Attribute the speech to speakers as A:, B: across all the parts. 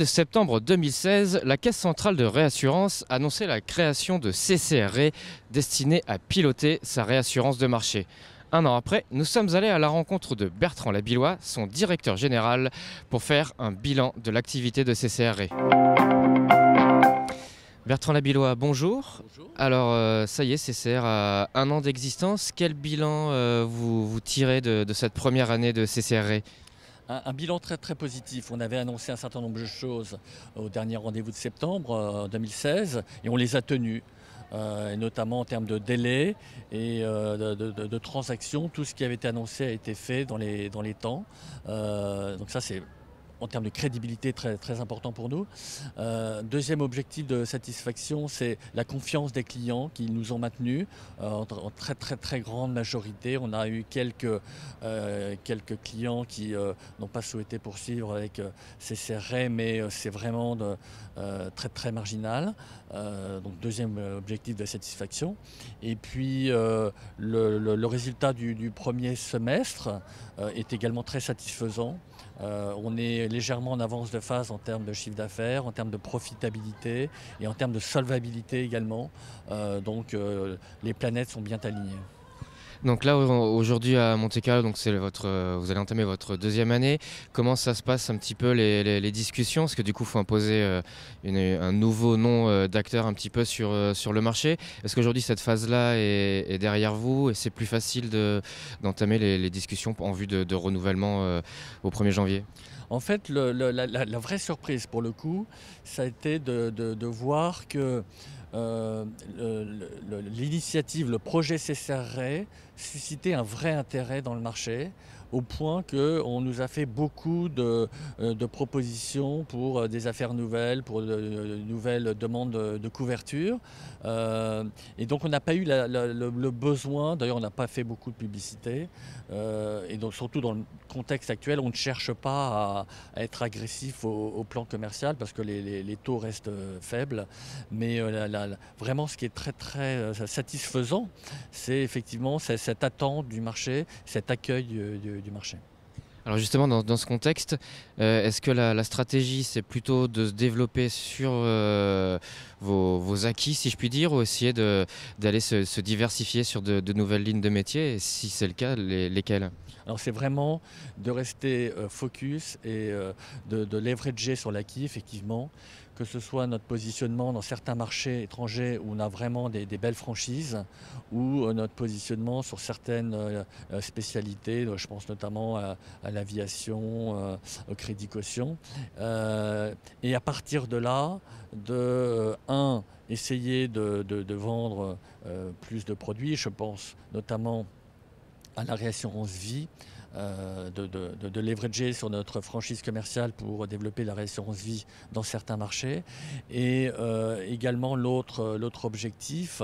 A: de septembre 2016, la Caisse centrale de réassurance annonçait la création de CCRE destinée à piloter sa réassurance de marché. Un an après, nous sommes allés à la rencontre de Bertrand Labillois, son directeur général, pour faire un bilan de l'activité de CCRE. Bertrand Labillois, bonjour.
B: Bonjour.
A: Alors, ça y est, CCR a un an d'existence. Quel bilan vous tirez de cette première année de CCRE?
B: Un bilan très très positif. On avait annoncé un certain nombre de choses au dernier rendez-vous de septembre 2016 et on les a tenues. Et notamment en termes de délai et de transactions. Tout ce qui avait été annoncé a été fait dans les temps. Donc ça c'est en termes de crédibilité très, très important pour nous. Deuxième objectif de satisfaction, c'est la confiance des clients qui nous ont maintenus en très très très grande majorité. On a eu quelques clients qui n'ont pas souhaité poursuivre avec CCRE, mais c'est vraiment très très marginal. Donc deuxième objectif de satisfaction. Et puis le résultat du premier semestre est également très satisfaisant. On est légèrement en avance de phase en termes de chiffre d'affaires, en termes de profitabilité et en termes de solvabilité également. Donc les planètes sont bien alignées.
A: Donc là, aujourd'hui à Monte-Carlo, donc vous allez entamer votre deuxième année. Comment ça se passe un petit peu les discussions? Parce que du coup, il faut imposer un nouveau nom d'acteur un petit peu sur le marché. Est-ce qu'aujourd'hui, cette phase-là est derrière vous et c'est plus facile d'entamer les discussions en vue de renouvellement au 1er janvier?
B: En fait, la vraie surprise pour le coup, ça a été de voir que l'initiative, le projet CCRE suscitait un vrai intérêt dans le marché, au point qu'on nous a fait beaucoup de propositions pour des affaires nouvelles, pour de nouvelles demandes de couverture. Et donc on n'a pas eu le besoin, d'ailleurs on n'a pas fait beaucoup de publicité, et donc surtout dans le contexte actuel, on ne cherche pas à être agressif au plan commercial parce que les taux restent faibles. Mais vraiment ce qui est très très satisfaisant, c'est effectivement cette attente du marché, cet accueil du marché.
A: Alors justement, dans ce contexte, est-ce que la stratégie, c'est plutôt de se développer sur vos acquis, si je puis dire, ou essayer d'aller se diversifier sur de nouvelles lignes de métier? Et si c'est le cas, lesquelles?
B: Alors c'est vraiment de rester focus et de leverager sur l'acquis, effectivement, que ce soit notre positionnement dans certains marchés étrangers où on a vraiment des belles franchises, ou notre positionnement sur certaines spécialités, je pense notamment à l'aviation, au crédit caution. Et à partir de là, essayer de vendre plus de produits, je pense notamment à la réassurance vie, de leverager sur notre franchise commerciale pour développer la réassurance vie dans certains marchés. Et également l'autre objectif,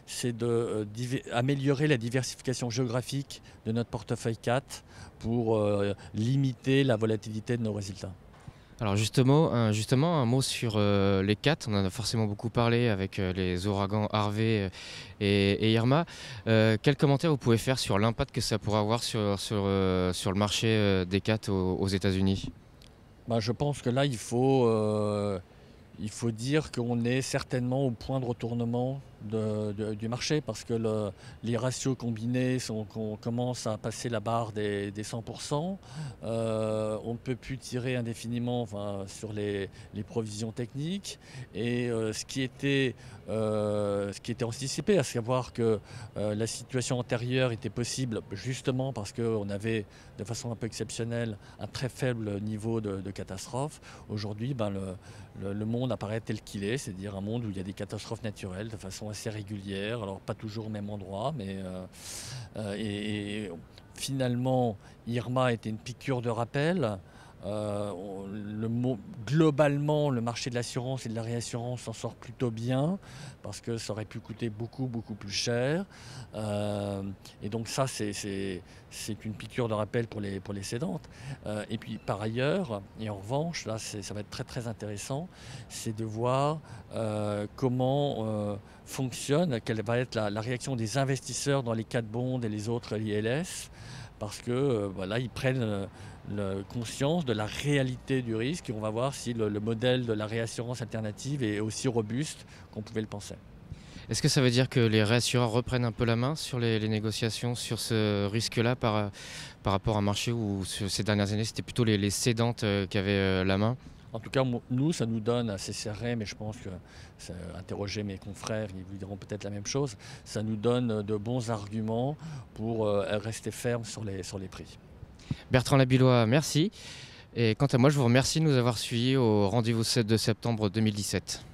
B: c'est d'améliorer la diversification géographique de notre portefeuille 4 pour limiter la volatilité de nos résultats.
A: Alors justement, un mot sur les 4. On en a forcément beaucoup parlé avec les ouragans Harvey et Irma. Quel commentaire vous pouvez faire sur l'impact que ça pourrait avoir sur le marché des 4 aux États-Unis?
B: Je pense que là, il faut dire qu'on est certainement au point de retournement du marché, parce que les ratios combinés qu'on commence à passer la barre des 100%. On ne peut plus tirer indéfiniment sur les provisions techniques. Et ce qui était anticipé, à savoir que la situation antérieure était possible justement parce qu'on avait, de façon un peu exceptionnelle, un très faible niveau de catastrophe. Aujourd'hui, le monde apparaît tel qu'il est, c'est-à-dire un monde où il y a des catastrophes naturelles de façon assez régulière, alors pas toujours au même endroit, mais et finalement Irma était une piqûre de rappel. Globalement, le marché de l'assurance et de la réassurance s'en sort plutôt bien, parce que ça aurait pu coûter beaucoup plus cher. Et donc ça, c'est une piqûre de rappel pour les cédantes. Et puis par ailleurs, et en revanche, là ça va être très très intéressant, c'est de voir comment fonctionne, quelle va être la réaction des investisseurs dans les 4 bonds et les autres ILS, parce que là ils prennent conscience de la réalité du risque et on va voir si le modèle de la réassurance alternative est aussi robuste qu'on pouvait le penser.
A: Est-ce que ça veut dire que les réassureurs reprennent un peu la main sur les négociations sur ce risque-là par rapport à un marché où ces dernières années c'était plutôt les cédantes qui avaient la main?
B: En tout cas, nous, ça nous donne assez serré, mais je pense que interroger mes confrères, ils vous diront peut-être la même chose. Ça nous donne de bons arguments pour rester ferme sur les prix.
A: Bertrand Labillois, merci. Et quant à moi, je vous remercie de nous avoir suivis au rendez-vous 7 de septembre 2017.